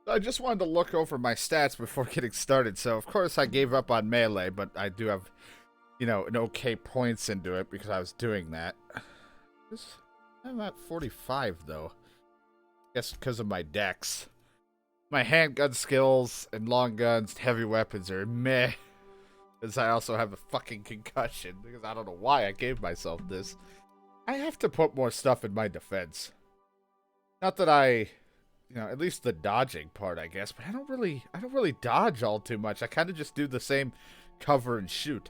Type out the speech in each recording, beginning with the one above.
I just wanted to look over my stats before getting started. So, of course, I gave up on melee, but I do have, an okay points into it because I was doing that. I'm at 45, though. Guess because of my dex. My handgun skills and long guns, heavy weapons are meh. Because I also have a fucking concussion. Because I don't know why I gave myself this. I have to put more stuff in my defense. Not that I, at least the dodging part, I guess. But I don't really dodge all too much. I kind of just do the same cover and shoot.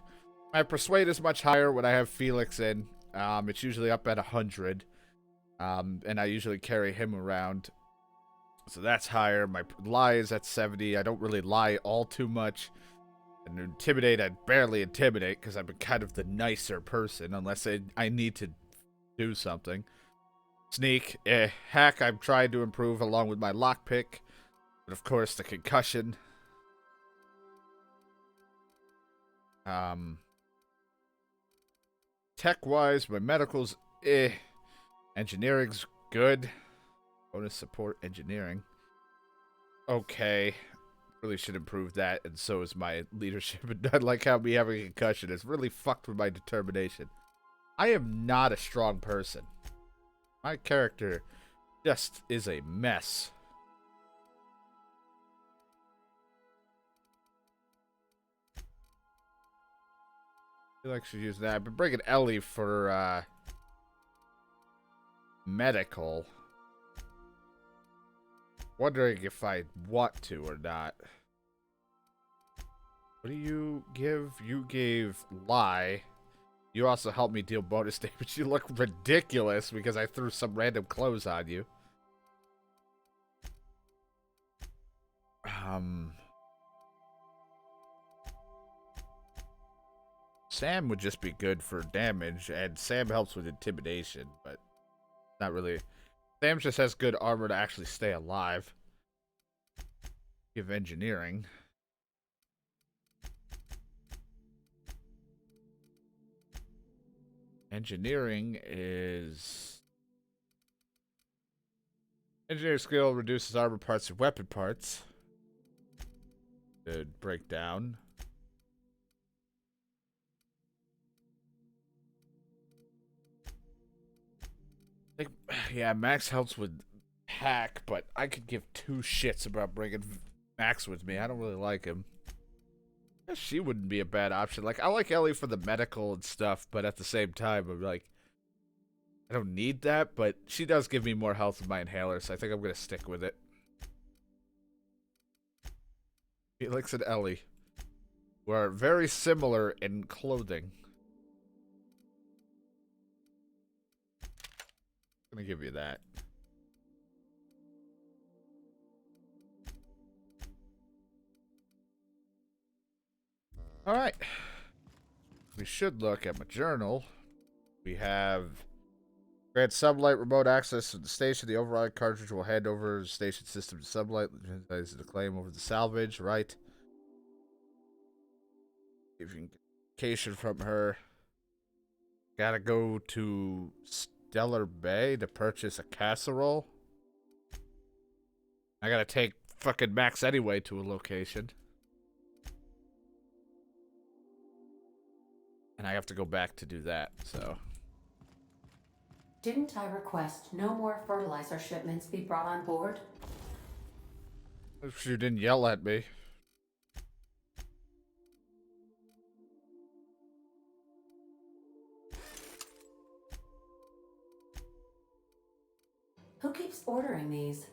My persuade is much higher when I have Felix in. It's usually up at 100. And I usually carry him around. So that's higher. My lie is at 70. I don't really lie all too much. And intimidate, I barely intimidate because I'm kind of the nicer person unless I need to do something. Sneak, hack, I'm trying to improve along with my lockpick. But of course, the concussion. Tech-wise, my medical's Engineering's good. Bonus support engineering. Okay. Really should improve that, and so is my leadership. And I like how me having a concussion has really fucked with my determination. I am not a strong person. My character just is a mess. I feel like I should use that. I've been bringing Ellie for medical. Wondering if I want to or not. What do you give? You gave lie. You also helped me deal bonus damage. You look ridiculous because I threw some random clothes on you. Sam would just be good for damage, and Sam helps with intimidation, but not really. Sam just has good armor to actually stay alive. Give engineering. Engineering is... Engineer skill reduces armor parts and weapon parts. Good breakdown. Yeah, Max helps with hack, but I could give two shits about bringing Max with me. I don't really like him. I guess she wouldn't be a bad option. Like, I like Ellie for the medical and stuff, but at the same time, I'm like, I don't need that, but she does give me more health with my inhaler, so I think I'm going to stick with it. Felix and Ellie were very similar in clothing. I'm gonna give you that. Alright. We should look at my journal. We have grant Sublight remote access to the station. The override cartridge will hand over the station system to Sublight. That is the claim over the salvage, right? If you can get communication from her. Gotta go to Stellar Bay to purchase a casserole. I gotta take fucking Max anyway to a location. And I have to go back to do that, so. Didn't I request no more fertilizer shipments be brought on board? If you didn't yell at me. Who keeps ordering these?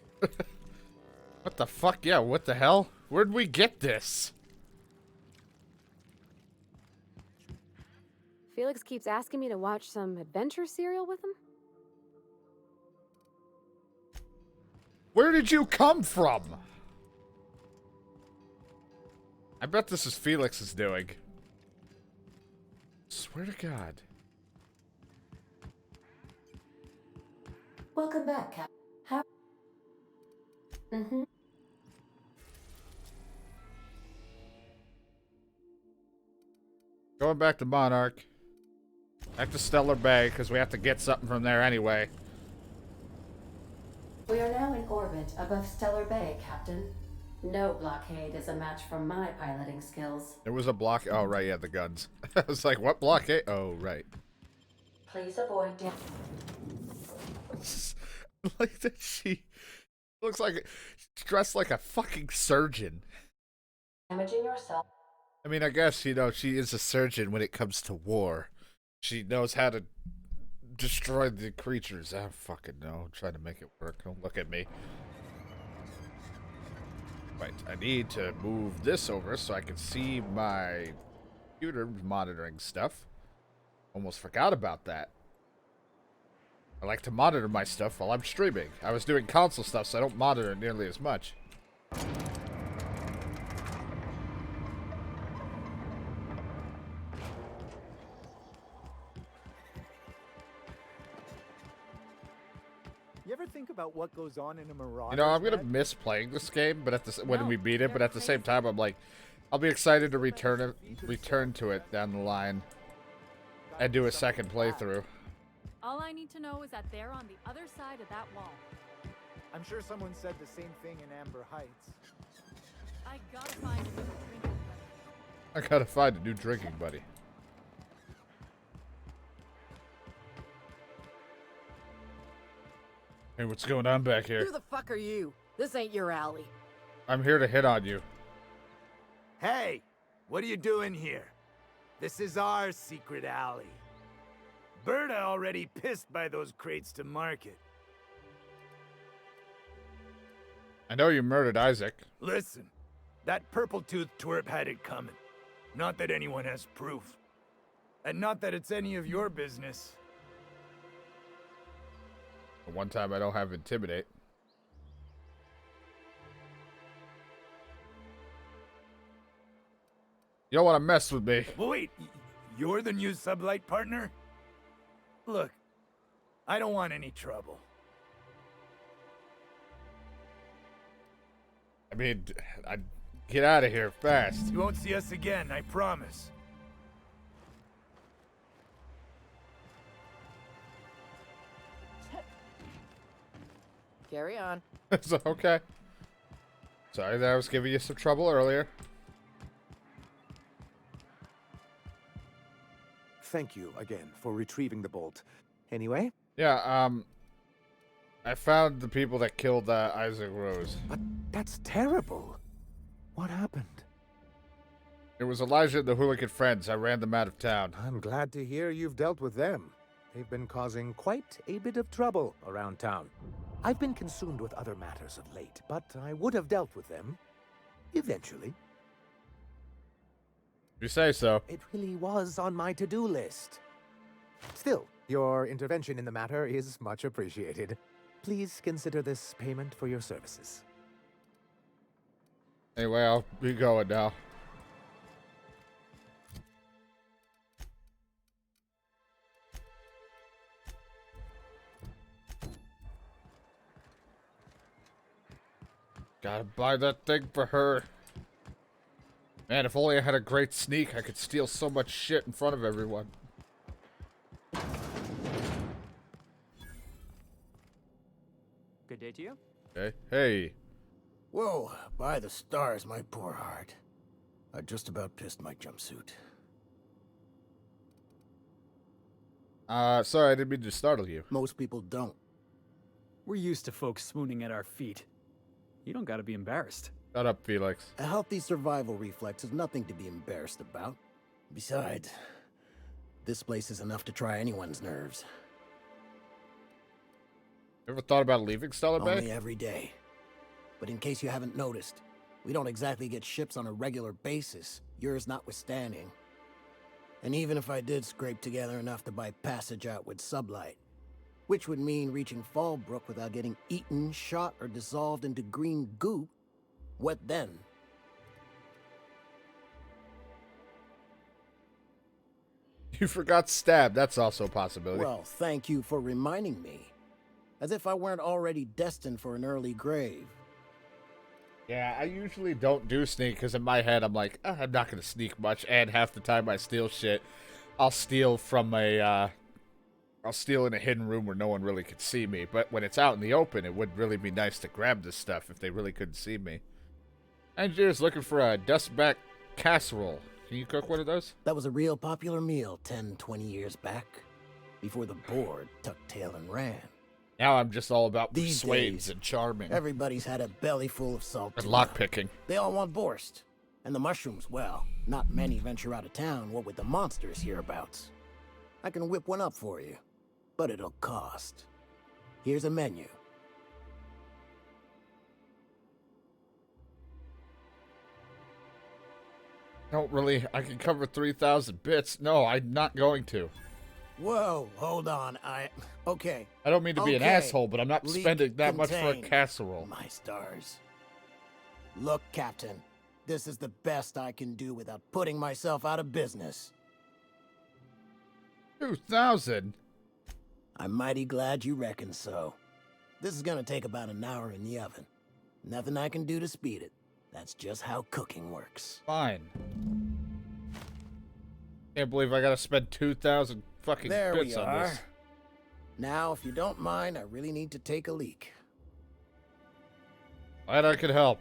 What the fuck? Yeah, what the hell? Where'd we get this? Felix keeps asking me to watch some adventure serial with him. Where did you come from? I bet this is Felix's doing. Swear to God. Welcome back, Cap. How? Going back to Monarch. Back to Stellar Bay, because we have to get something from there anyway. We are now in orbit point above Stellar Bay, Captain. No blockade is a match for my piloting skills. There was a block. Oh, right, yeah, the guns. I was like, what blockade? Oh, right. Please avoid Like that she looks like she's dressed like a fucking surgeon. damaging yourself. I mean, I guess, you know, she is a surgeon when it comes to war. She knows how to destroy the creatures. I don't fucking know. I'm trying to make it work. Don't look at me. Right, I need to move this over so I can see my computer monitoring stuff. Almost forgot about that. I like to monitor my stuff while I'm streaming. I was doing console stuff, so I don't monitor it nearly as much. You ever think about what goes on in a Marauder? You know, I'm gonna miss playing this game, but at the when we beat it. But at the same time, I'm like, I'll be excited to return to it down the line, and do a second playthrough. All I need to know is that they're on the other side of that wall. I'm sure someone said the same thing in Amber Heights. I gotta find a new drinking buddy. I gotta find a new drinking buddy. Hey, what's going on back here? Who the fuck are you? This ain't your alley. I'm here to hit on you. Hey, what are you doing here? This is our secret alley. Berta already pissed by those crates to market. I know you murdered Isaac. Listen, that purple-toothed twerp had it coming. Not that anyone has proof. And not that it's any of your business. The one time I don't have Intimidate. You don't want to mess with me. Well, wait, you're the new sublight partner? Look, I don't want any trouble. I mean, I get out of here fast. You won't see us again, I promise. Carry on. So, okay. Sorry that I was giving you some trouble earlier. Thank you again for retrieving the bolt. Anyway, Yeah, I found the people that killed Isaac Rose. but that's terrible. What happened? It was Elijah and the Hooligan Friends. I ran them out of town. I'm glad to hear you've dealt with them. They've been causing quite a bit of trouble around town. I've been consumed with other matters of late, but I would have dealt with them eventually. If you say so. It really was on my to-do list. Still, your intervention in the matter is much appreciated. Please consider this payment for your services. Anyway, I'll be going now. Gotta buy that thing for her. Man, if only I had a great sneak, I could steal so much shit in front of everyone. Good day to you. Okay. Hey. Whoa, by the stars, my poor heart. I just about pissed my jumpsuit. Sorry, I didn't mean to startle you. Most people don't. We're used to folks swooning at our feet. You don't gotta be embarrassed. Shut up, Felix. A healthy survival reflex is nothing to be embarrassed about. Besides, this place is enough to try anyone's nerves. You ever thought about leaving Stellar Bay? Only every day. But in case you haven't noticed, we don't exactly get ships on a regular basis, yours notwithstanding. And even if I did scrape together enough to buy passage out with sublight, which would mean reaching Fallbrook without getting eaten, shot, or dissolved into green goop, what then? You forgot stab. That's also a possibility. Well, thank you for reminding me. As if I weren't already destined for an early grave. Yeah, I usually don't do sneak because in my head I'm like, I'm not going to sneak much. And half the time I steal shit, I'll steal from a I'll steal in a hidden room where no one really could see me. But when it's out in the open, it would really be nice to grab this stuff if they really couldn't see me. Engineer's looking for a dustback casserole. Can you cook one of those? That was a real popular meal 10, 20 years back, before the board tucked tail and ran. Now I'm just all about These persuades days, and charming. Everybody's had a belly full of salt. And lockpicking. They all want borscht. And the mushrooms, well, not many venture out of town, what with the monsters hereabouts. I can whip one up for you, but it'll cost. Here's a menu. Don't really. I can cover 3,000 bits. No, I'm not going to. Whoa, hold on. Okay. I don't mean to be an Okay. asshole, but I'm not Leak spending that much for a contained. casserole. My stars. Look, Captain. This is the best I can do without putting myself out of business. 2,000? I'm mighty glad you reckon so. This is gonna take about an hour in the oven. Nothing I can do to speed it. That's just how cooking works. Fine. Can't believe I gotta spend 2,000 fucking There bits we on are. this. Now, if you don't mind, I really need to take a leak. Glad I could help.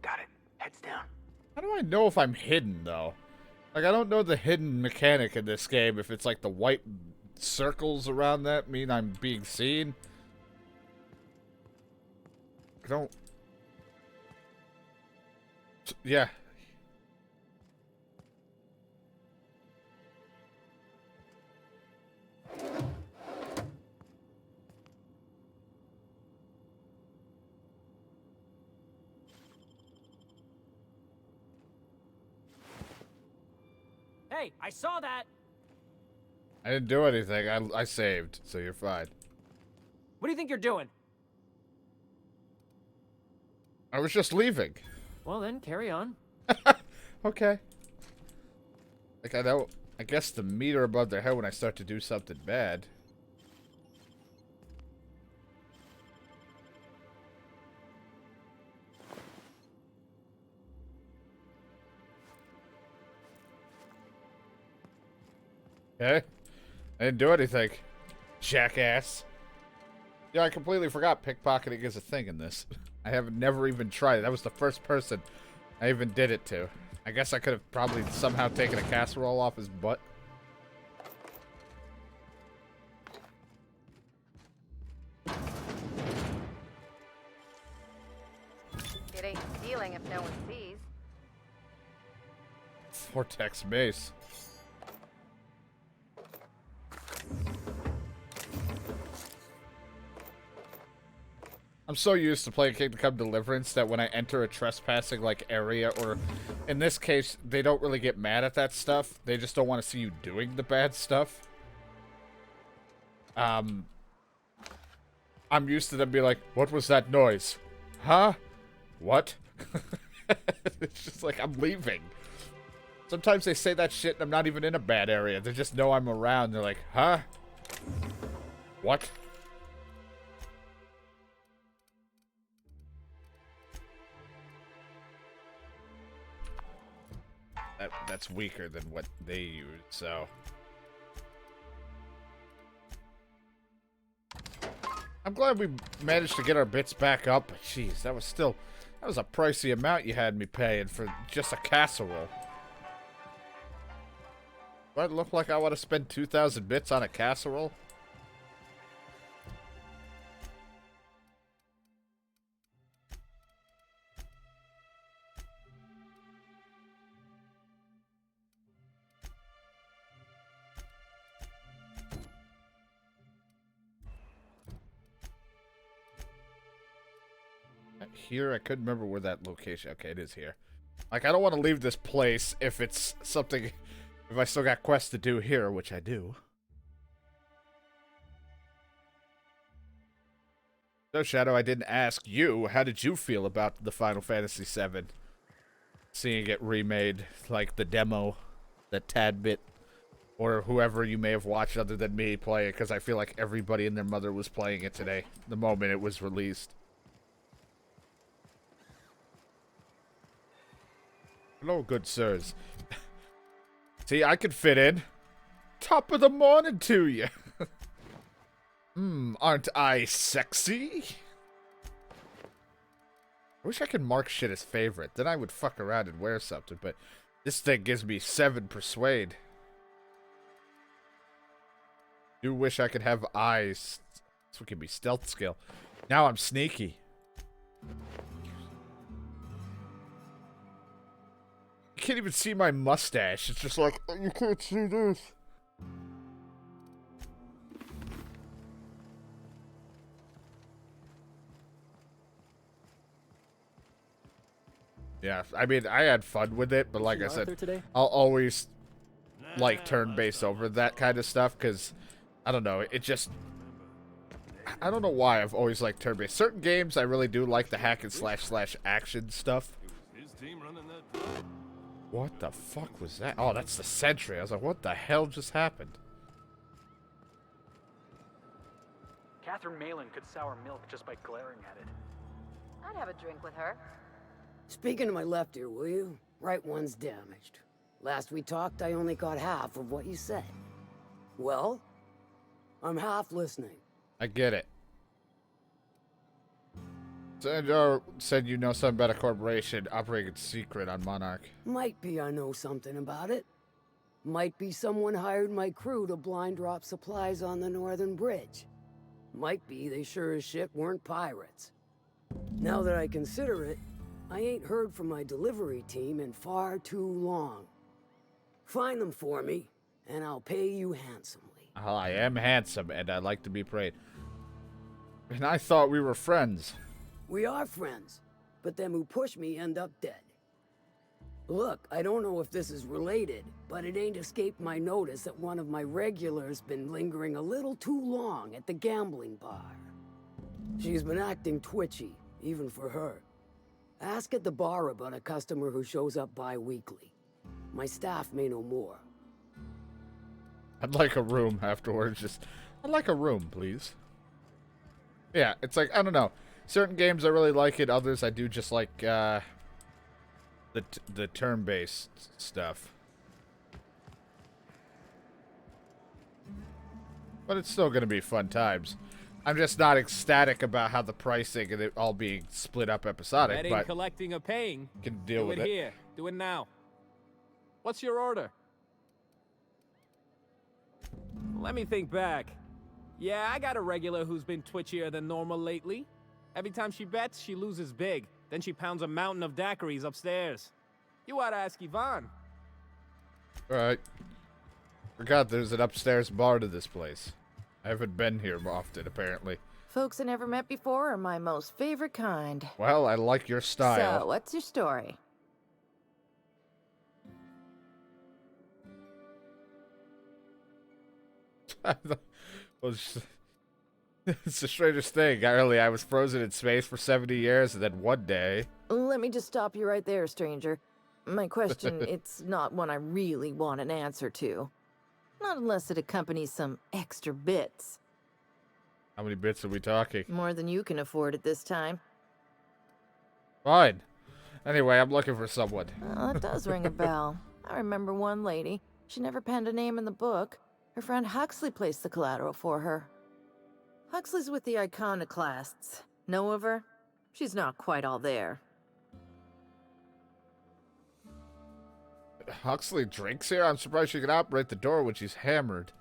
Got it. Heads down. How do I know if I'm hidden, though? Like, I don't know the hidden mechanic in this game. If it's like the white circles around that mean I'm being seen. I don't... Yeah. Hey, I saw that! I didn't do anything. I saved, so you're fine. What do you think you're doing? I was just leaving. Well then, carry on. Okay. Like, I don't... I guess the meter above their head when I start to do something bad. Okay. I didn't do anything. Jackass. Yeah, I completely forgot pickpocketing is a thing in this. I have never even tried it. That was the first person I even did it to. I guess I could have probably somehow taken a casserole off his butt. It ain't stealing if no one sees. Vortex mace. I'm so used to playing Kingdom Come Deliverance that when I enter a trespassing like area, or in this case, they don't really get mad at that stuff. They just don't want to see you doing the bad stuff. I'm used to them being like, "What was that noise? Huh? What?" It's just like, I'm leaving. Sometimes they say that shit and I'm not even in a bad area. They just know I'm around. They're like, "Huh? What?" That's weaker than what they use, so. I'm glad we managed to get our bits back up, but jeez, that was a pricey amount you had me paying for just a casserole. Do I look like I want to spend 2,000 bits on a casserole? Here, I couldn't remember where that location. Okay, it is here. Like, I don't want to leave this place if it's something, if I still got quests to do here, which I do. So, Shadow, I didn't ask you. How did you feel about the Final Fantasy VII? Seeing it remade, like the demo, the tad bit, or whoever you may have watched other than me play it, because I feel like everybody and their mother was playing it today, the moment it was released. Hello, good sirs. See, I could fit in. Top of the morning to you. Aren't I sexy? I wish I could mark shit as favorite. Then I would fuck around and wear something, but this thing gives me 7 persuade. Do wish I could have eyes. This would give me stealth skill. Now I'm sneaky. You can't even see my mustache. It's just like, oh, you can't see this. Yeah, I mean, I had fun with it, but like I said, I'll always like turn-based over that kind of stuff, because, I don't know, it just... I don't know why I've always liked turn-based. Certain games, I really do like the hack and slash action stuff. What the fuck was that? Oh, that's the sentry. I was like, what the hell just happened? Catherine Malin could sour milk just by glaring at it. I'd have a drink with her. Speaking to my left ear, will you? Right one's damaged. Last we talked, I only got half of what you said. Well, I'm half listening. I get it. Sandor said you know something about a corporation operating in secret on Monarch. Might be I know something about it. Might be someone hired my crew to blind drop supplies on the Northern Bridge. Might be they sure as shit weren't pirates. Now that I consider it, I ain't heard from my delivery team in far too long. Find them for me, and I'll pay you handsomely. I am handsome, and I like to be praised. And I thought we were friends. We are friends, but them who push me end up dead. Look, I don't know if this is related, but it ain't escaped my notice that one of my regulars been lingering a little too long at the gambling bar. She's been acting twitchy, even for her. Ask at the bar about a customer who shows up bi-weekly. My staff may know more. I'd like a room afterwards. I'd like a room, please. Yeah, it's like, I don't know. Certain games I really like it. Others I do just like the turn-based stuff. But it's still going to be fun times. I'm just not ecstatic about how the pricing and it all being split up episodic. That ain't collecting or paying. Can deal with it. Do it here. Do it now. What's your order? Let me think back. Yeah, I got a regular who's been twitchier than normal lately. Every time she bets, she loses big. Then she pounds a mountain of daiquiris upstairs. You ought to ask Yvonne. Alright. Forgot there's an upstairs bar to this place. I haven't been here often, apparently. Folks I never met before are my most favorite kind. Well, I like your style. So, what's your story? It's the strangest thing. I was frozen in space for 70 years, and then one day... Let me just stop you right there, stranger. My question, it's not one I really want an answer to. Not unless it accompanies some extra bits. How many bits are we talking? More than you can afford at this time. Fine. Anyway, I'm looking for someone. That does ring a bell. I remember one lady. She never penned a name in the book. Her friend Huxley placed the collateral for her. Huxley's with the Iconoclasts. Know of her? She's not quite all there. Huxley drinks here? I'm surprised she can operate the door when she's hammered.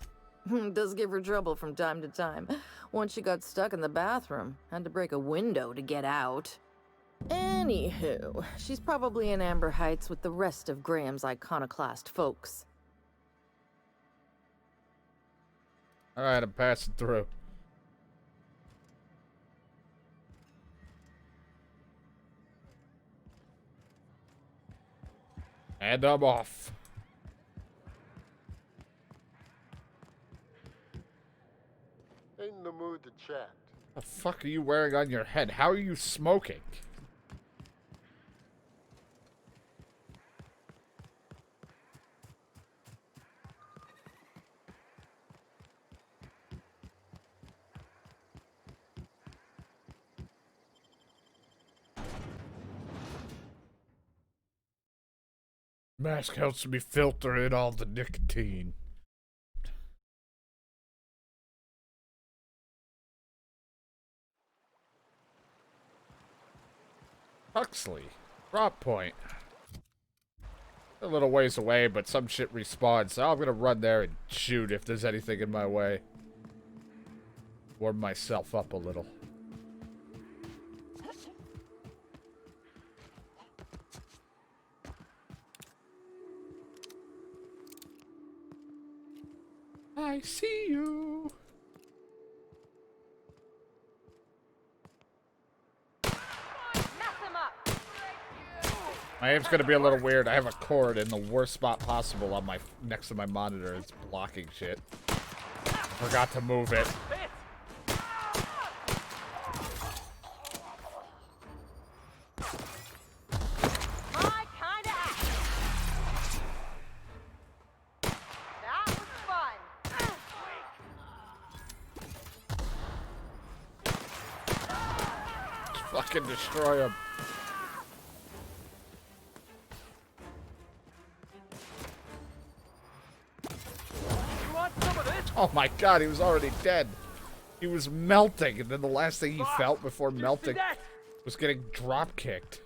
Does give her trouble from time to time. Once she got stuck in the bathroom. Had to break a window to get out. Anywho, she's probably in Amber Heights with the rest of Graham's Iconoclast folks. Alright, I'm passing through. And I'm off. Ain't in the mood to chat. What the fuck are you wearing on your head? How are you smoking? Mask helps me filter in all the nicotine. Huxley. Drop point. A little ways away, but some shit respawns, so I'm gonna run there and shoot if there's anything in my way. Warm myself up a little. I see you. My aim's gonna be a little weird. I have a cord in the worst spot possible on my next to my monitor. It's blocking shit. Forgot to move it. My kind of action. That was fun. Just fucking destroy him. Oh my god, he was already dead. He was melting, and then the last thing he felt before melting was getting drop kicked.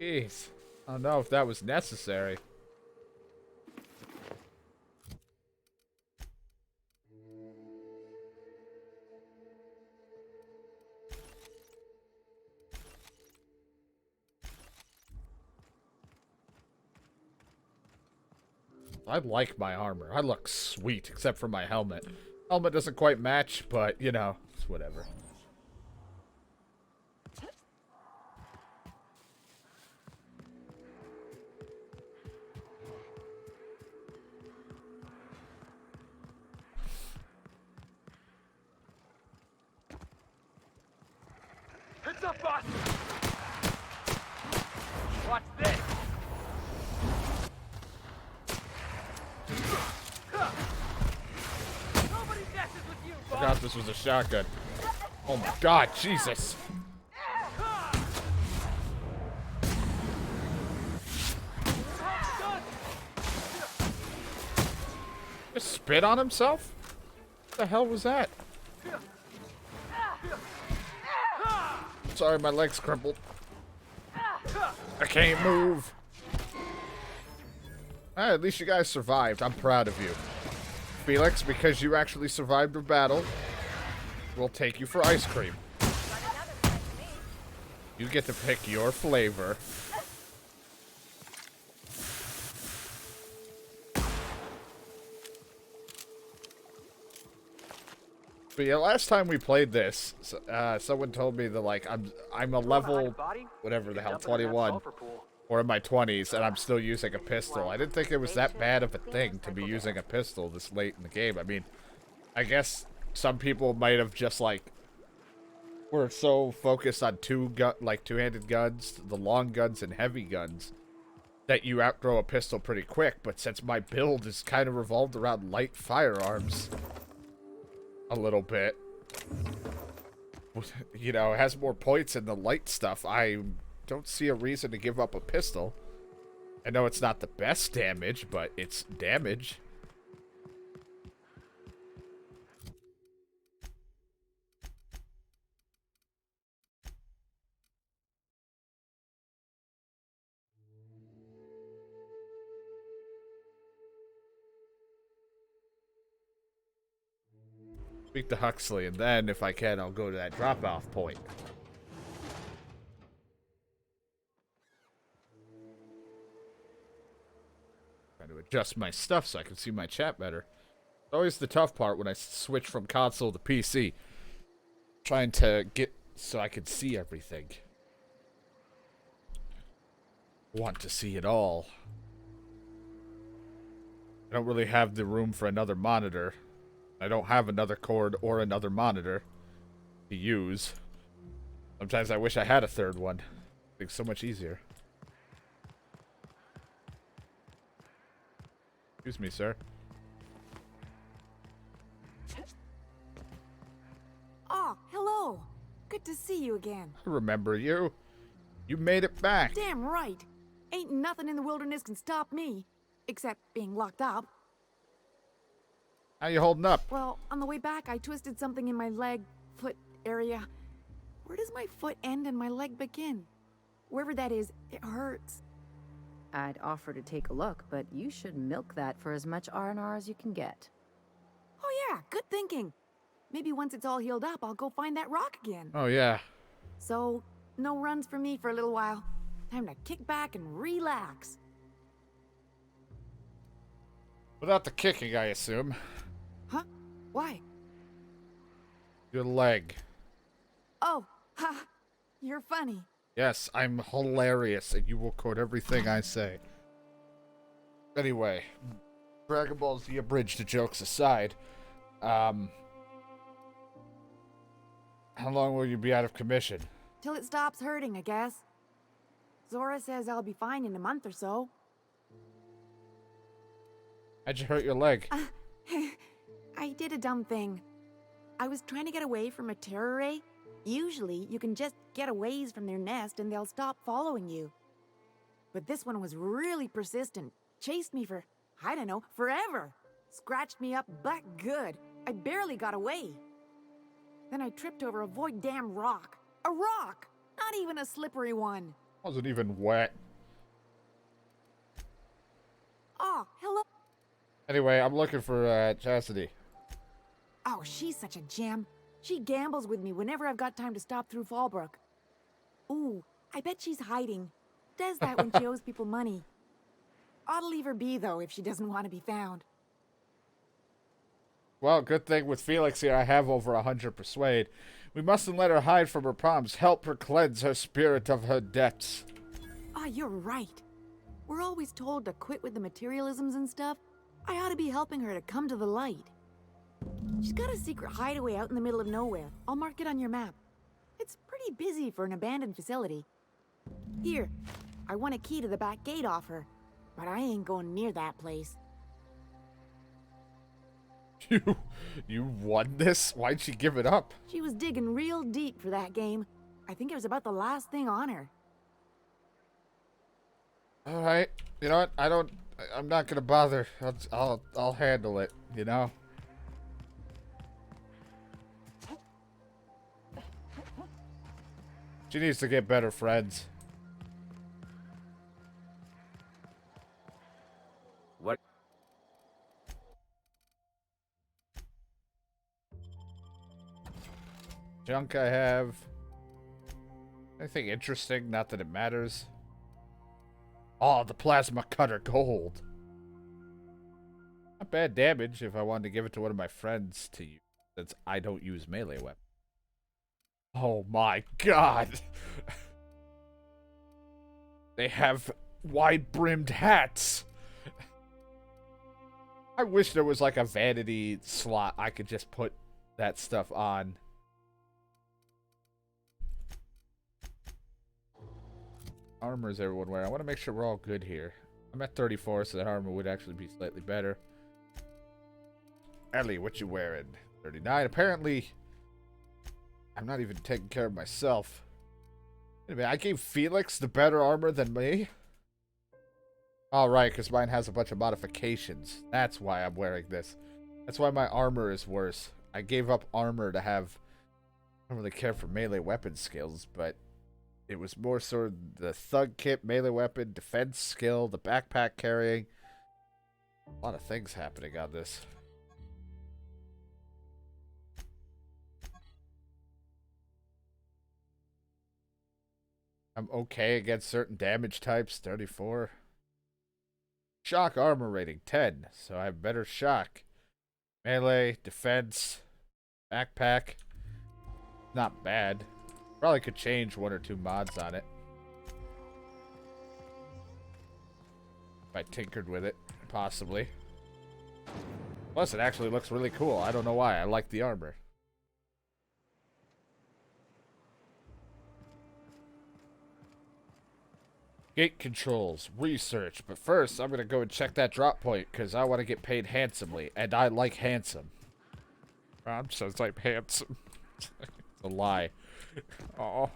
Jeez. I don't know if that was necessary. I like my armor. I look sweet, except for my helmet. Helmet doesn't quite match, but, you know, it's whatever. Heads up, boss! Watch this! Nobody messes with you, boss! Forgot this was a shotgun. Oh my god, Jesus! Just spit on himself? What the hell was that? Sorry, my legs crumpled. I can't move. At least you guys survived. I'm proud of you. Felix, because you actually survived a battle, we'll take you for ice cream. You get to pick your flavor. But yeah, last time we played this, someone told me that like I'm a level whatever the hell 21 or in my 20s and I'm still using a pistol. I didn't think it was that bad of a thing to be using a pistol this late in the game. I mean, I guess some people might have just like were so focused on two-handed guns, the long guns and heavy guns, that you outgrow a pistol pretty quick. But since my build is kind of revolved around light firearms a little bit, you know, it has more points in the light stuff, I don't see a reason to give up a pistol. I know it's not the best damage, but it's damage. Speak to Huxley, and then, if I can, I'll go to that drop-off point. Trying to adjust my stuff so I can see my chat better. It's always the tough part when I switch from console to PC. Trying to get so I can see everything. Want to see it all. I don't really have the room for another monitor. I don't have another cord or another monitor to use. Sometimes I wish I had a third one. It's so much easier. Excuse me, sir. Oh, hello. Good to see you again. I remember you. You made it back. Damn right. Ain't nothing in the wilderness can stop me. Except being locked up. How you holding up? Well, on the way back, I twisted something in my leg, foot area. Where does my foot end and my leg begin? Wherever that is, it hurts. I'd offer to take a look, but you should milk that for as much R&R as you can get. Oh yeah, good thinking. Maybe once it's all healed up, I'll go find that rock again. Oh, yeah. So, no runs for me for a little while. Time to kick back and relax. Without the kicking, I assume. Huh? Why? Your leg. Oh, ha! You're funny. Yes, I'm hilarious, and you will quote everything I say. Anyway, Dragon Ball Z abridged jokes aside, how long will you be out of commission? Till it stops hurting, I guess. Zora says I'll be fine in a month or so. How'd you hurt your leg? I did a dumb thing. I was trying to get away from a terror ray. Usually, you can just get away from their nest and they'll stop following you. But this one was really persistent. Chased me for, I don't know, forever. Scratched me up but good. I barely got away. Then I tripped over a void damn rock. A rock! Not even a slippery one. Wasn't even wet. Oh, hello. Anyway, I'm looking for Chastity. Oh, she's such a gem. She gambles with me whenever I've got time to stop through Fallbrook. Ooh, I bet she's hiding. Does that when she owes people money. Ought to leave her be, though, if she doesn't want to be found. Well, good thing with Felix here, I have over 100 persuade. We mustn't let her hide from her problems. Help her cleanse her spirit of her debts. Ah, you're right. We're always told to quit with the materialisms and stuff. I ought to be helping her to come to the light. She's got a secret hideaway out in the middle of nowhere. I'll mark it on your map. It's pretty busy for an abandoned facility. Here, I want a key to the back gate off her, but I ain't going near that place. You won this? Why'd she give it up? She was digging real deep for that game. I think it was about the last thing on her. All right. You know what? I'm not gonna bother. I'll handle it. You know. She needs to get better friends. What? Junk I have. Anything interesting? Not that it matters. Oh, the plasma cutter gold. Not bad damage if I wanted to give it to one of my friends to use, since I don't use melee weapons. Oh my god! They have wide-brimmed hats! I wish there was like a vanity slot I could just put that stuff on. Armor's everyone wearing. I want to make sure we're all good here. I'm at 34, so that armor would actually be slightly better. Ellie, what you wearing? 39. Apparently, I'm not even taking care of myself. Wait a minute, I gave Felix the better armor than me? Alright, because mine has a bunch of modifications. That's why I'm wearing this. That's why my armor is worse. I gave up armor to have... I don't really care for melee weapon skills, but... it was more sort of the thug kit, melee weapon, defense skill, the backpack carrying. A lot of things happening on this. I'm okay against certain damage types, 34. Shock armor rating, 10. So I have better shock. Melee, defense, backpack. Not bad. Probably could change 1 or 2 mods on it. If I tinkered with it, possibly. Plus, it actually looks really cool. I don't know why. I like the armor. Gate controls, research. But first, I'm going to go and check that drop point because I want to get paid handsomely. And I like handsome. Ron says I'm handsome. It's a lie. Oh.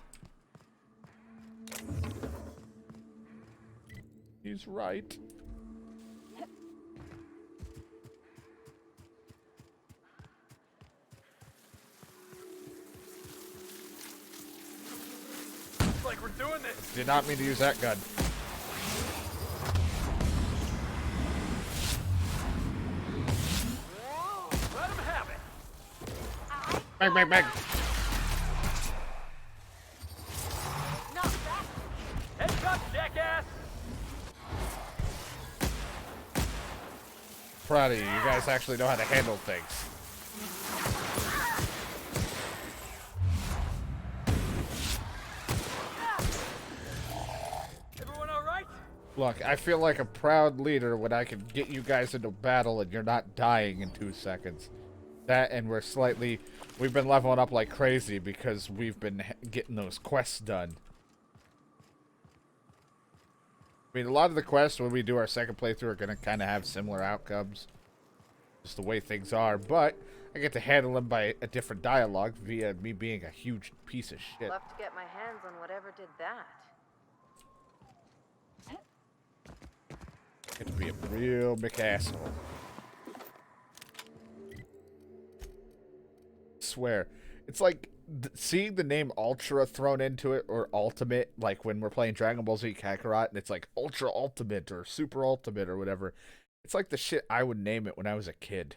He's right. Looks like we're doing this. Did not mean to use that gun. Let him have it. Bang, bang, bang. Not that. Heads up, jackass. Proud of you. You guys actually know how to handle things. Everyone all right? Look, I feel like a proud leader when I can get you guys into battle and you're not dying in 2 seconds. That and we've been leveling up like crazy because we've been getting those quests done. I mean, a lot of the quests when we do our second playthrough are going to kind of have similar outcomes. Just the way things are, but I get to handle them by a different dialogue via me being a huge piece of shit. Love to get my hands on whatever did that. Get to be a real McAsshole. Swear, it's like seeing the name Ultra thrown into it, or Ultimate, like when we're playing Dragon Ball Z Kakarot and it's like Ultra Ultimate or Super Ultimate or whatever. It's like the shit I would name it when I was a kid.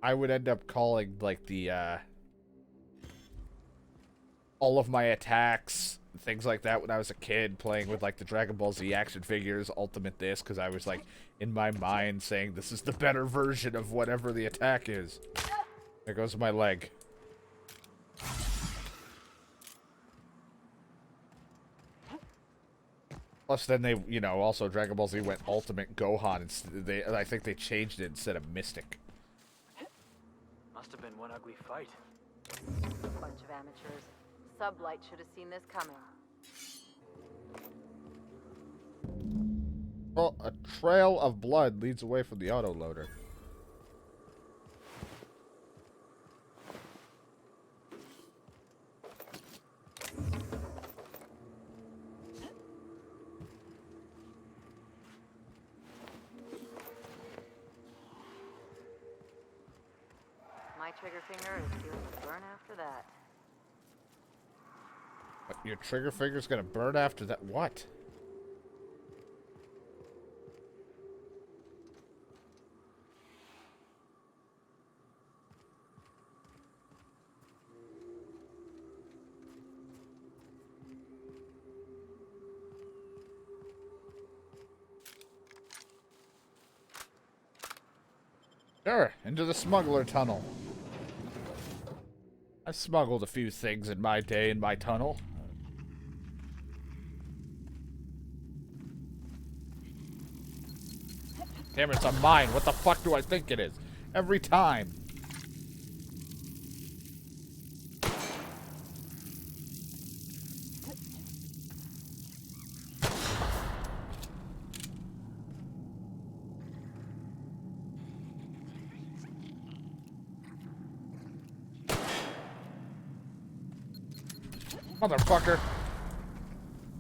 I would end up calling like the all of my attacks, things like that when I was a kid, playing with like the Dragon Ball Z action figures, Ultimate this, because I was like in my mind saying this is the better version of whatever the attack is. There goes my leg. Plus then they, you know, also Dragon Ball Z went Ultimate Gohan. I think they changed it instead of Mystic. Must have been one ugly fight. Bunch of amateurs. Sublight should have seen this coming. Well, a trail of blood leads away from the autoloader. My trigger finger is feeling the burn after that. Your trigger finger's gonna burn after that? What? Sure, into the smuggler tunnel. I've smuggled a few things in my day in my tunnel. Damn it, it's a mine. What the fuck do I think it is? Every time. Motherfucker.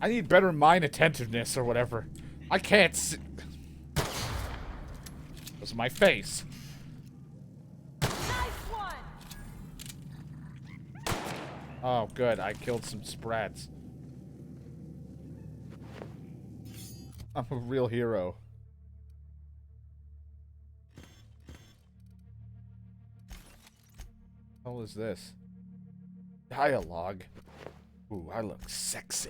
I need better mine attentiveness or whatever. I can't see. That's my face. Nice one. Oh, good. I killed some sprats. I'm a real hero. What the hell is this? Dialogue. Ooh, I look sexy.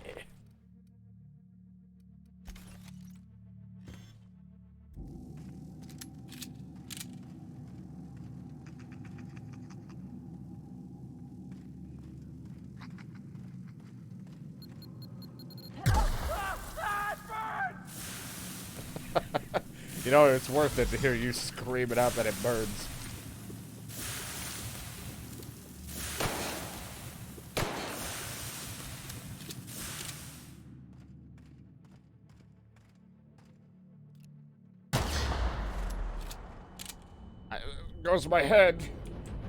You know, it's worth it to hear you screaming out that it burns. Goes my head.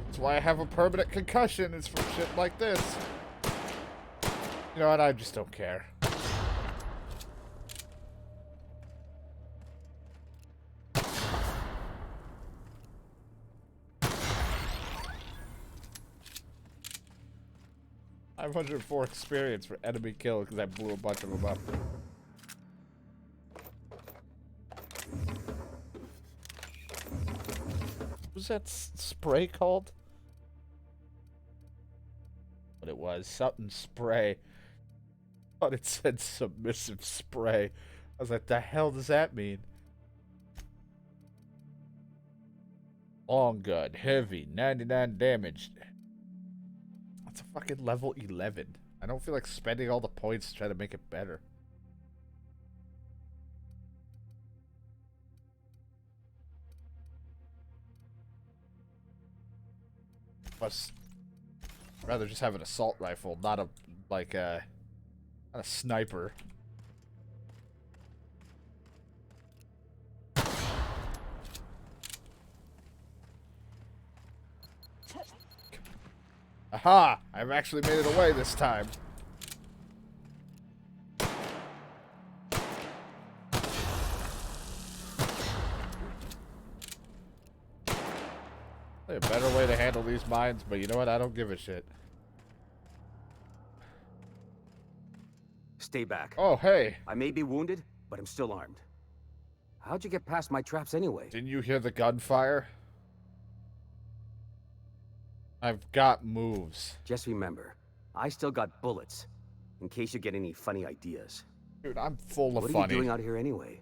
That's why I have a permanent concussion. It's from shit like this. You know what? I just don't care. 504 experience for enemy kill because I blew a bunch of them up. What was that spray called? What it was? Something spray. I thought it said submissive spray. I was like, the hell does that mean? Long gun, heavy, 99 damage. That's a fucking level 11. I don't feel like spending all the points to try to make it better. Plus, I'd rather just have an assault rifle, not a not a sniper. Aha! I've actually made it away this time. A better way to handle these mines, but you know what? I don't give a shit. Stay back. Oh, hey. I may be wounded, but I'm still armed. How'd you get past my traps anyway? Didn't you hear the gunfire? I've got moves. Just remember, I still got bullets, in case you get any funny ideas. Dude, I'm full of funny. What are you doing out here anyway?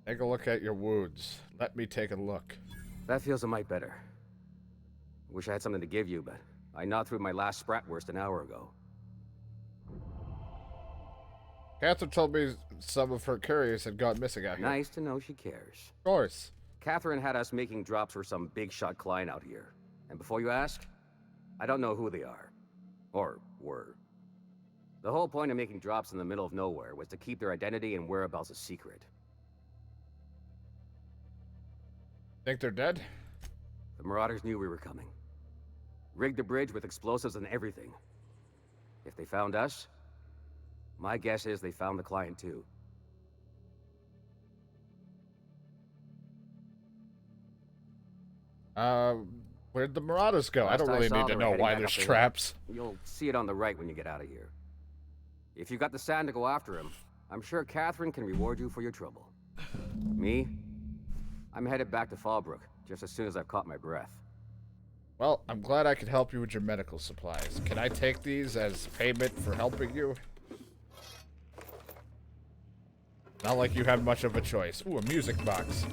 Take a look at your wounds. Let me take a look. That feels a mite better. Wish I had something to give you, but I gnawed through my last Spratwurst an hour ago. Catherine told me some of her couriers had gone missing out here. Nice to know she cares. Of course. Catherine had us making drops for some big shot client out here. And before you ask, I don't know who they are. Or were. The whole point of making drops in the middle of nowhere was to keep their identity and whereabouts a secret. Think they're dead? The Marauders knew we were coming. Rigged the bridge with explosives and everything. If they found us, my guess is they found the client too. Where'd the Marauders go? I don't really need to know why there's traps. You'll see it on the right when you get out of here. If you got the sand to go after him, I'm sure Catherine can reward you for your trouble. Me? I'm headed back to Fallbrook, just as soon as I've caught my breath. Well, I'm glad I could help you with your medical supplies. Can I take these as payment for helping you? Not like you have much of a choice. Ooh, a music box.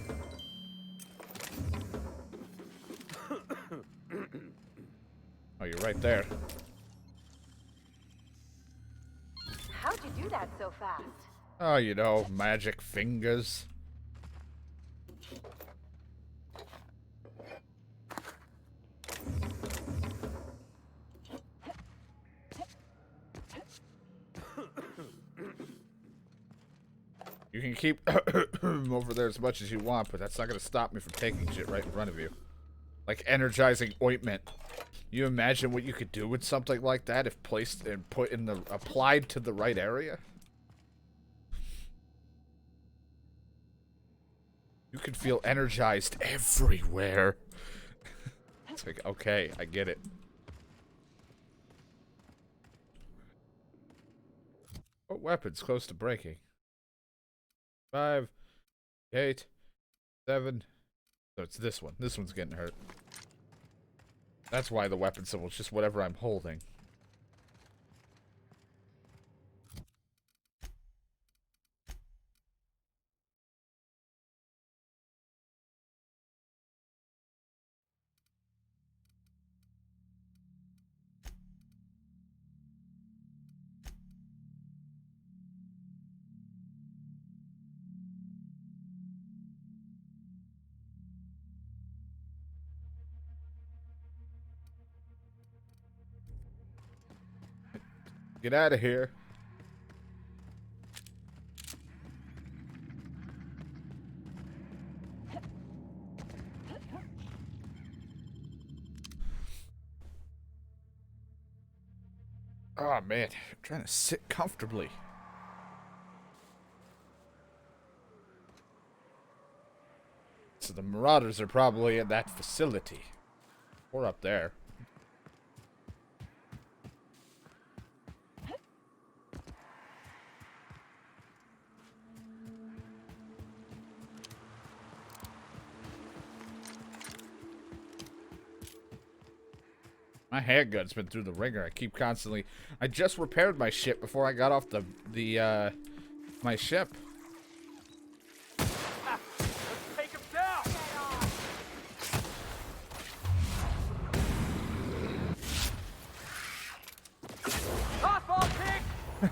Oh, you're right there. How'd you do that so fast? Oh, you know, magic fingers. You can keep over there as much as you want, but that's not going to stop me from taking shit right in front of you. Like energizing ointment. You imagine what you could do with something like that if placed and put in the applied to the right area? You could feel energized everywhere. It's like, okay, I get it. What weapon's close to breaking? 5, 8, 7. So it's this one. This one's getting hurt. That's why the weapon symbol is just whatever I'm holding. Get out of here. Oh man, I'm trying to sit comfortably. So the Marauders are probably in that facility. Or up there. My handgun's been through the ringer. I keep constantly... I just repaired my ship before I got off my ship. Take him down! Toss ball kick!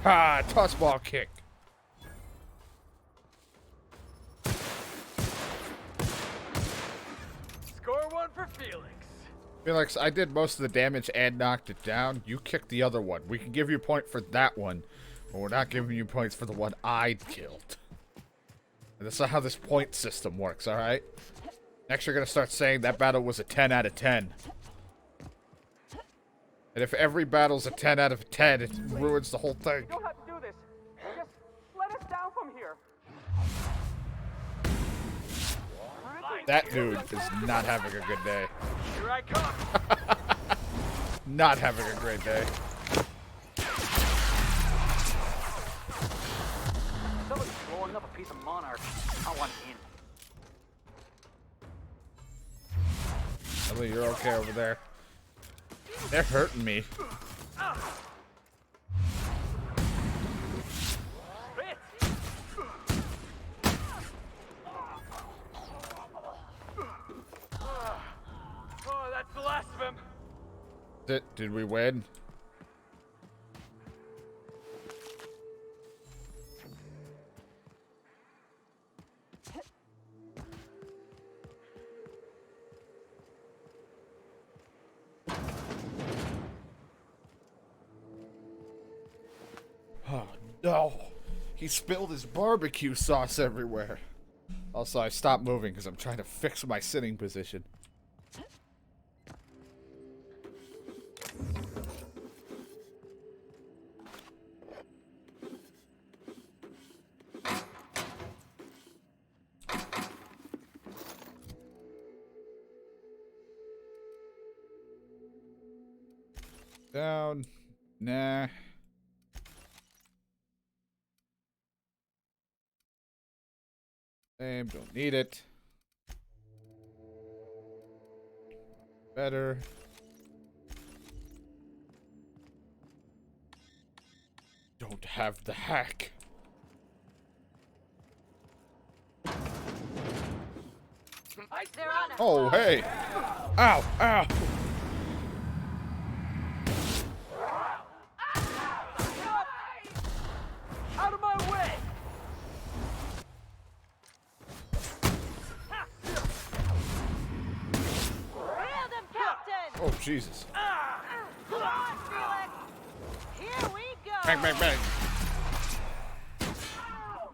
Ha! Toss ball kick. Score one for Felix. Felix, I did most of the damage and knocked it down. You kicked the other one. We can give you a point for that one, but we're not giving you points for the one I killed. And that's not how this point system works, alright? Next you're going to start saying that battle was a 10 out of 10. And if every battle's a 10 out of 10, it ruins the whole thing. You don't have to do this. Just let us down from here. That dude is not having a good day. Here I come. Not having a great day. Somebody's blowing up a piece of Monarch. I want in. Ellie, you're okay over there. They're hurting me. Oh, that's the last of him. Did we win? Oh no! He spilled his barbecue sauce everywhere. Also, I stopped moving because I'm trying to fix my sitting position. Down. Nah. Same, don't need it. Better. Don't have the hack. Oh, hey. Ow, ow. Out of my way! Nailed him, Captain! Oh, Jesus. Come on, Felix! Here we go! Bang, bang, bang.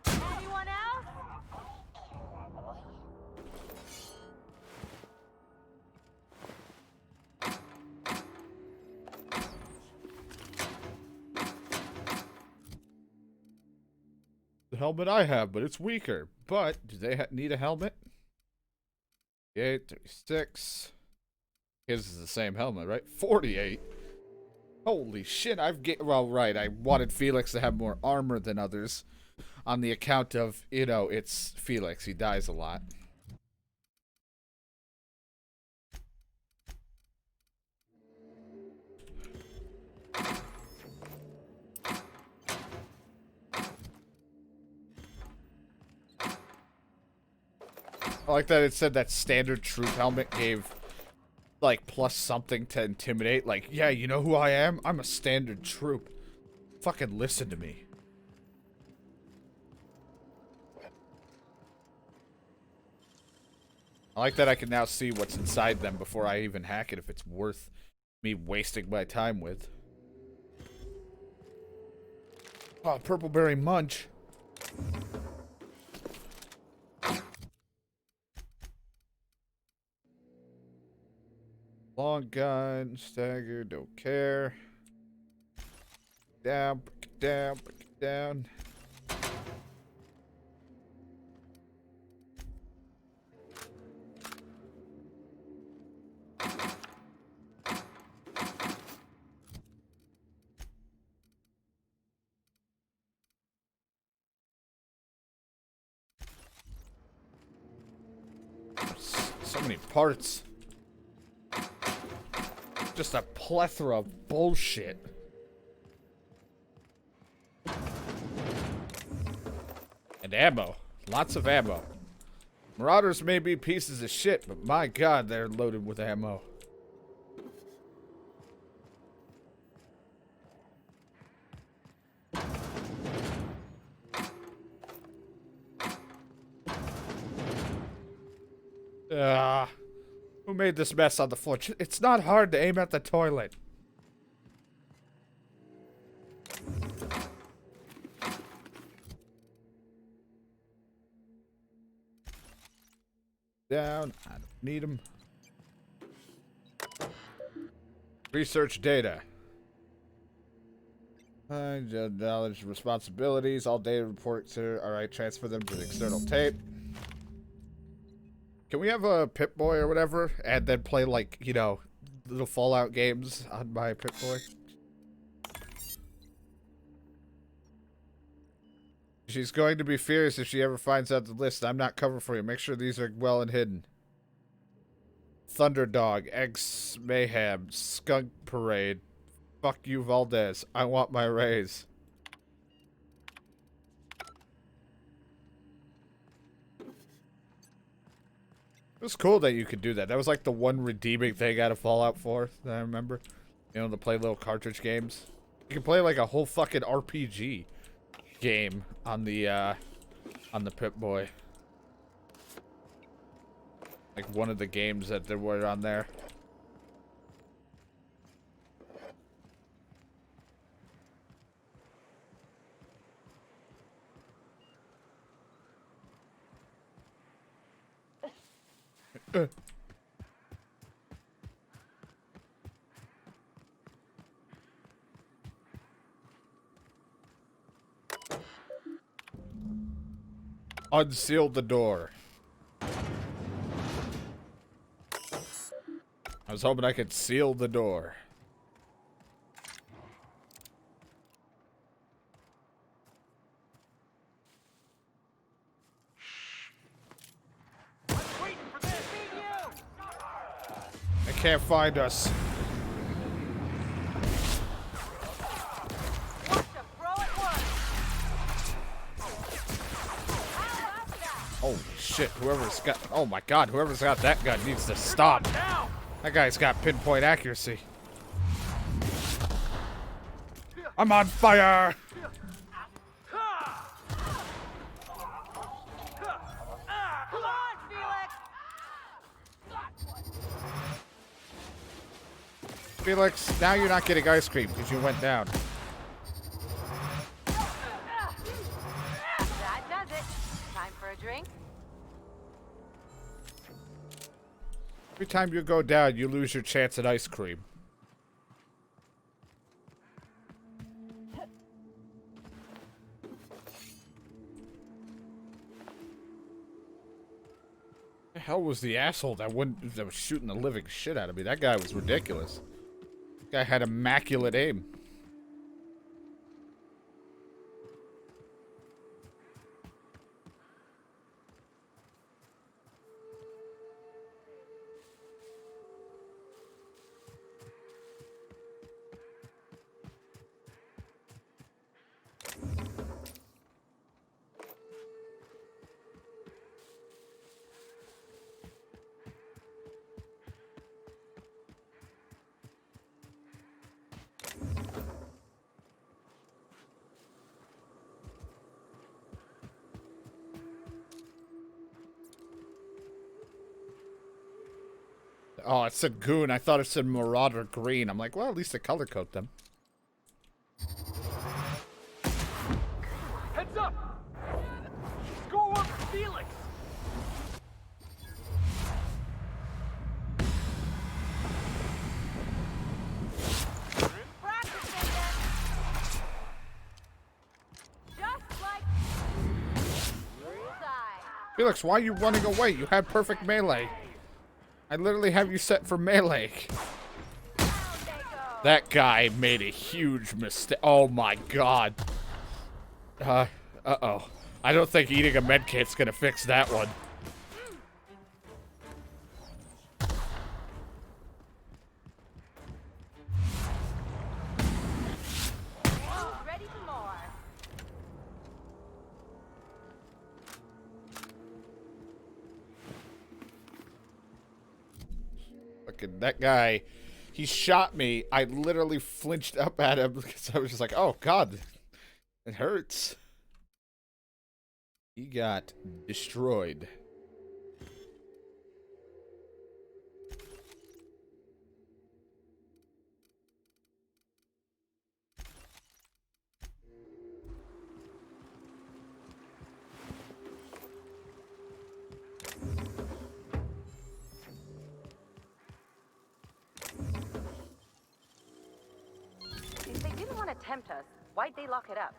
Anyone else? The helmet I have, but it's weaker. But do they need a helmet? 38, 36. His is the same helmet, right? 48. Holy shit, well, right, I wanted Felix to have more armor than others on the account of, you know, it's Felix. He dies a lot. I like that it said that standard troop helmet gave, like, plus something to intimidate. Like, yeah, you know who I am? I'm a standard troop. Fucking listen to me. I like that I can now see what's inside them before I even hack it if it's worth me wasting my time with. Oh, purpleberry munch. Long gun, stagger, don't care. Down, break it down, break it down. So many parts. Just a plethora of bullshit. And ammo. Lots of ammo. Marauders may be pieces of shit, but my god, they're loaded with ammo. Who made this mess on the floor? It's not hard to aim at the toilet. Down. I don't need them. Research data. Knowledge responsibilities. All data reports are alright. Transfer them to the external tape. Can we have a Pip-Boy or whatever, and then play, like, you know, little Fallout games on my Pip-Boy? She's going to be furious if she ever finds out the list. I'm not covered for you. Make sure these are well and hidden. Thunderdog, Eggs Mayhem, Skunk Parade. Fuck you, Valdez. I want my raise. It was cool that you could do that. That was like the one redeeming thing out of Fallout 4 that I remember. You know, to play little cartridge games. You can play like a whole fucking RPG game on the Pip-Boy. Like one of the games that there were on there. Unsealed the door. I was hoping I could seal the door. They can't find us. Holy shit, whoever's got... Oh my god, whoever's got that gun needs to stop. That guy's got pinpoint accuracy. I'm on fire! Felix, now you're not getting ice cream because you went down. That does it. Time for a drink? Every time you go down, you lose your chance at ice cream. The hell was the asshole that was shooting the living shit out of me? That guy was ridiculous. Guy had immaculate aim. Oh, it said goon. I thought it said marauder green. I'm like, well, at least they color code them. Heads up! Score one for Felix! Felix, why are you running away? You had perfect melee. I literally have you set for melee. That guy made a huge mistake. Oh my god. Uh-oh. I don't think eating a medkit's gonna fix that one. fucking that guy. He shot me. I literally flinched up at him because I was just like, "Oh God, it hurts." He got destroyed. If they didn't want to tempt us, why'd they lock it up?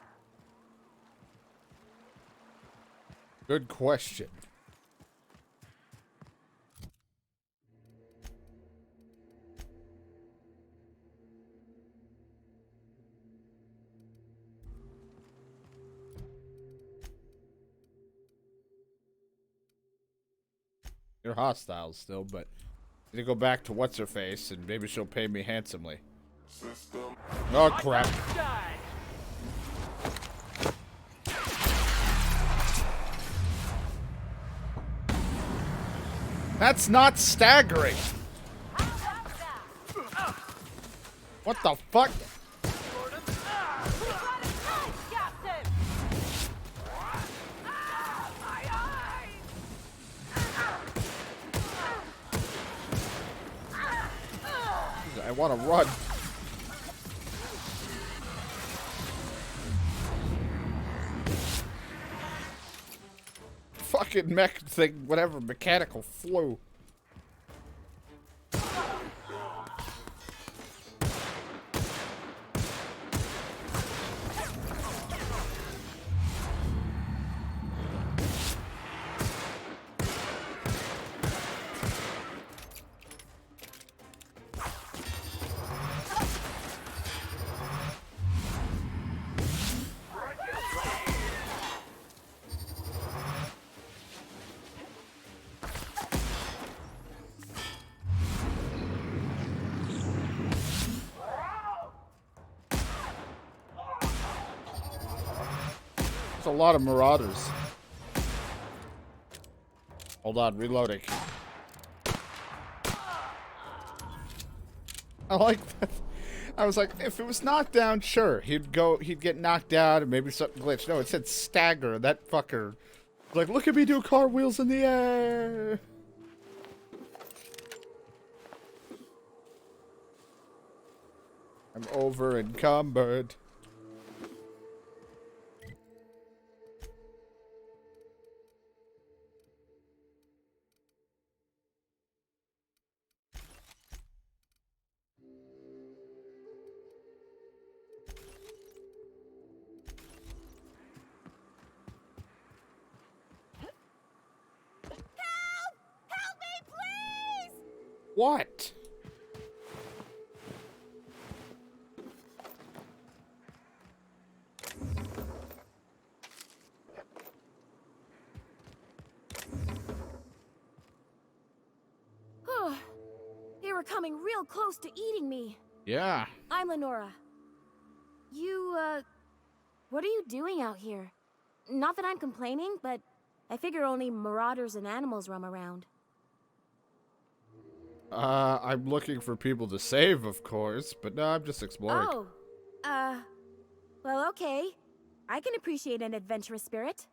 Good question. You're hostile still, but I'm gonna go back to what's her face and maybe she'll pay me handsomely. Oh crap. That's not staggering. What the fuck? I want to run. Fucking mech thing, whatever, mechanical flew. There's a lot of marauders. Hold on, reloading. I like that. I was like, if it was knocked down, sure, he'd get knocked down and maybe something glitched. No, it said stagger. That fucker, like, look at me do cartwheels in the air. I'm over encumbered. Help me, please! What? They were coming real close to eating me. Yeah. I'm Lenora. What are you doing out here? Not that I'm complaining, but I figure only marauders and animals roam around. I'm looking for people to save, of course, but no, I'm just exploring. Well, okay. I can appreciate an adventurous spirit.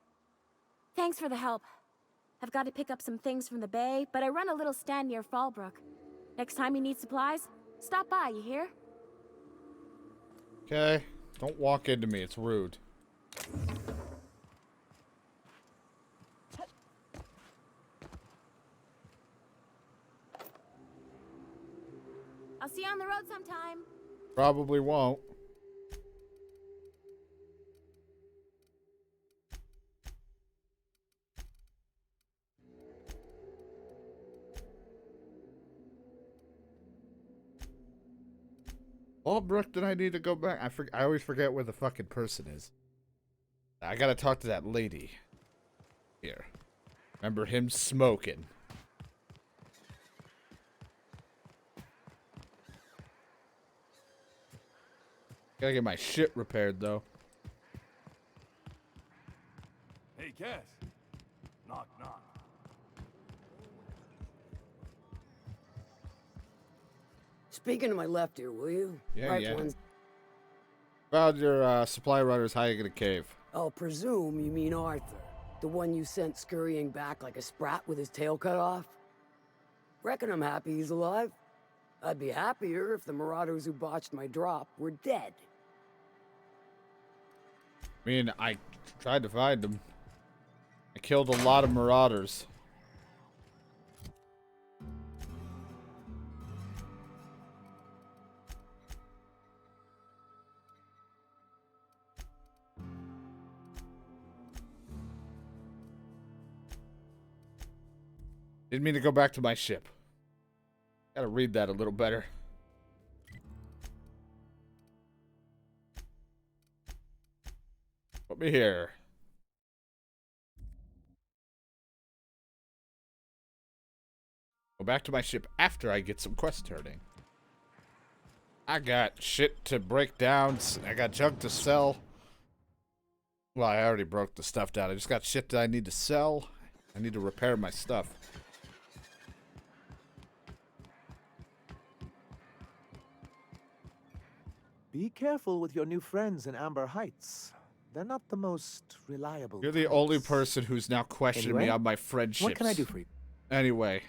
Thanks for the help. I've got to pick up some things from the bay, but I run a little stand near Fallbrook. Next time you need supplies, stop by, you hear? Okay. Don't walk into me, it's rude. I'll see you on the road sometime. Probably won't. Fallbrook, did I need to go back? I always forget where the fucking person is. I gotta talk to that lady. Here. Remember him smoking. Gotta get my shit repaired, though. Hey, Cass. Knock, knock. Speaking to my left here, will you? Yeah, right yeah. one's... Found your supply runners hiding in a cave. I'll presume you mean Arthur. The one you sent scurrying back like a sprat with his tail cut off? Reckon I'm happy he's alive. I'd be happier if the marauders who botched my drop were dead. I mean, I tried to find them. I killed a lot of marauders. Didn't mean to go back to my ship. Gotta read that a little better. Put me here. Go back to my ship after I get some quest turning. I got shit to break down. I got junk to sell. Well, I already broke the stuff down. I just got shit that I need to sell. I need to repair my stuff. Be careful with your new friends in Amber Heights. They're not the most reliable. You're the only person who's now questioning me on my friendships. What can I do for you? Anyway,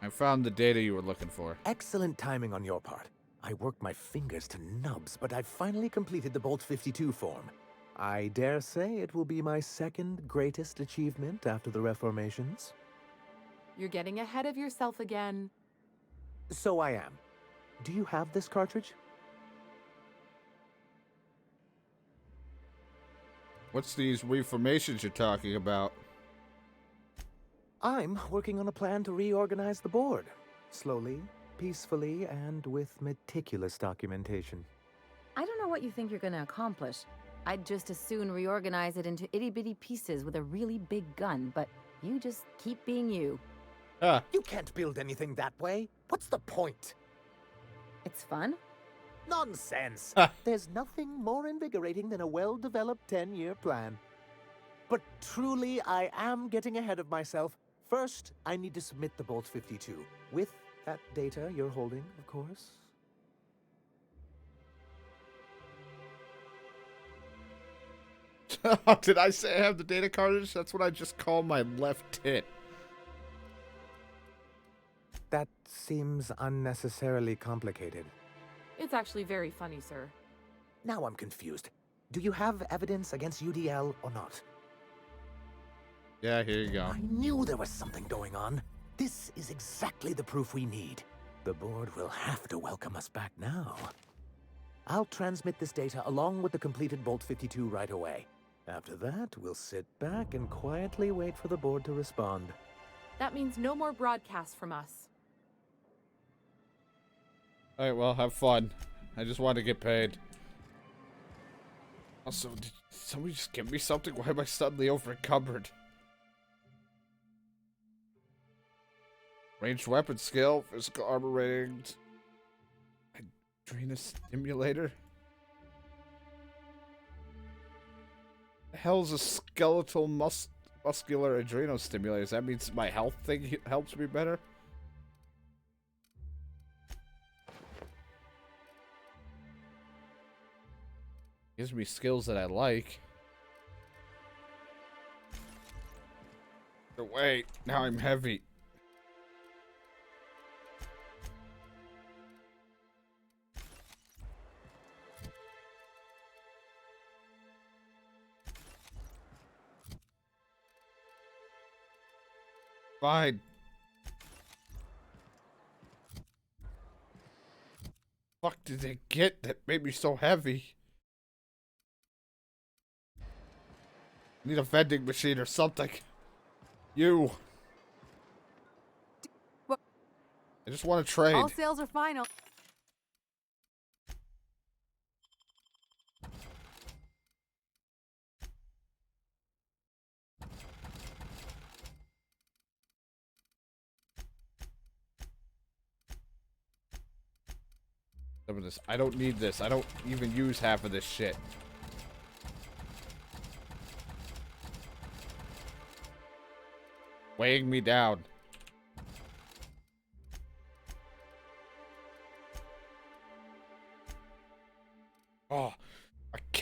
I found the data you were looking for. Excellent timing on your part. I worked my fingers to nubs, but I've finally completed the Bolt 52 form. I dare say it will be my second greatest achievement after the Reformations. You're getting ahead of yourself again. So I am. Do you have this cartridge? What's these reformations you're talking about? I'm working on a plan to reorganize the board. Slowly, peacefully, and with meticulous documentation. I don't know what you think you're gonna accomplish. I'd just as soon reorganize it into itty-bitty pieces with a really big gun, but you just keep being you. You can't build anything that way. What's the point? It's fun. Nonsense! There's nothing more invigorating than a well-developed 10-year plan. But truly, I am getting ahead of myself. First, I need to submit the Bolt 52. With that data you're holding, of course. Did I say I have the data cartridge? That's what I just call my left tit. That seems unnecessarily complicated. It's actually very funny, sir. Now I'm confused. Do you have evidence against UDL or not? Yeah, here you go. I knew there was something going on. This is exactly the proof we need. The board will have to welcome us back now. I'll transmit this data along with the completed Bolt 52 right away. After that, we'll sit back and quietly wait for the board to respond. That means no more broadcasts from us. Alright, well, have fun. I just want to get paid. Also, did somebody just give me something? Why am I suddenly over encumbered? Ranged weapon skill, physical armor ratings, adrenal stimulator. The hell's a skeletal muscular adrenal stimulator? Does that mean my health thing helps me better? Gives me skills that I like. But wait, now I'm heavy. Fine. Fuck did they get that made me so heavy? Need a vending machine or something. You. What? I just want to trade. All sales are final. Some of this. I don't need this. I don't even use half of this shit. Weighing me down.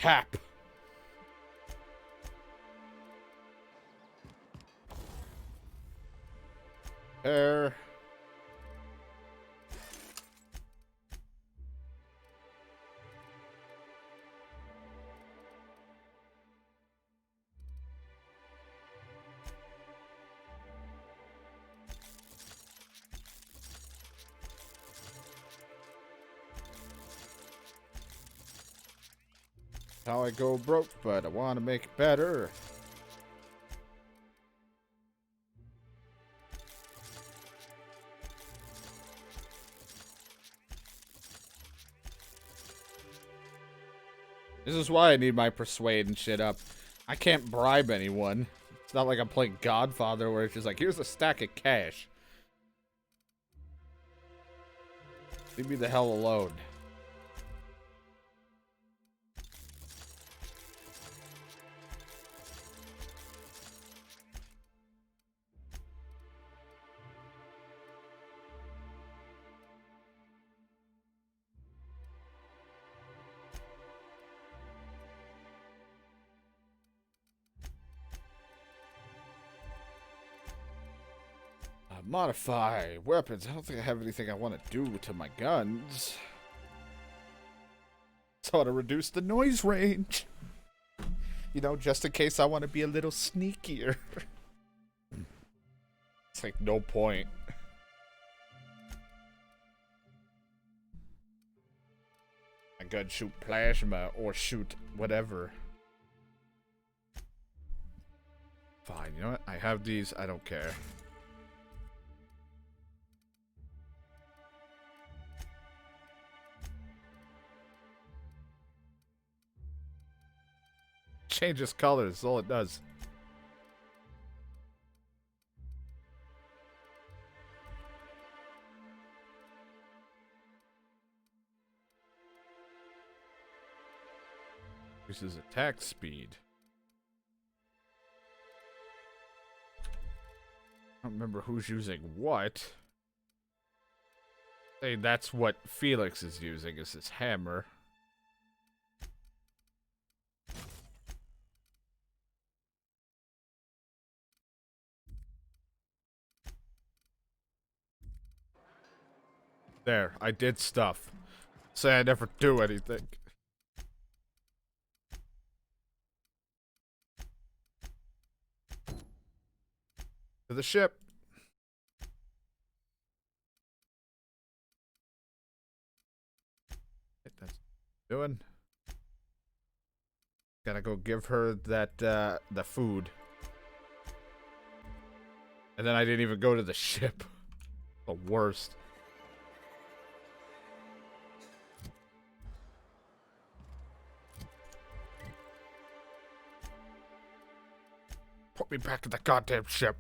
cap. There. How I go broke, but I want to make it better. This is why I need my persuade and shit up. I can't bribe anyone. It's not like I'm playing Godfather where it's just like, here's a stack of cash. Leave me the hell alone. Modify weapons. I don't think I have anything I want to do to my guns. So I want to reduce the noise range. You know, just in case I want to be a little sneakier. It's like no point. My gun shoot plasma or shoot whatever. Fine, you know what? I have these. I don't care. Changes colors, all it does. Increases attack speed. I don't remember who's using what. Hey, that's what Felix is using, is his hammer. There, I did stuff. Say I never do anything. To the ship. That's doing. Gotta go give her that the food. And then I didn't even go to the ship. The worst. Put me back in the goddamn ship.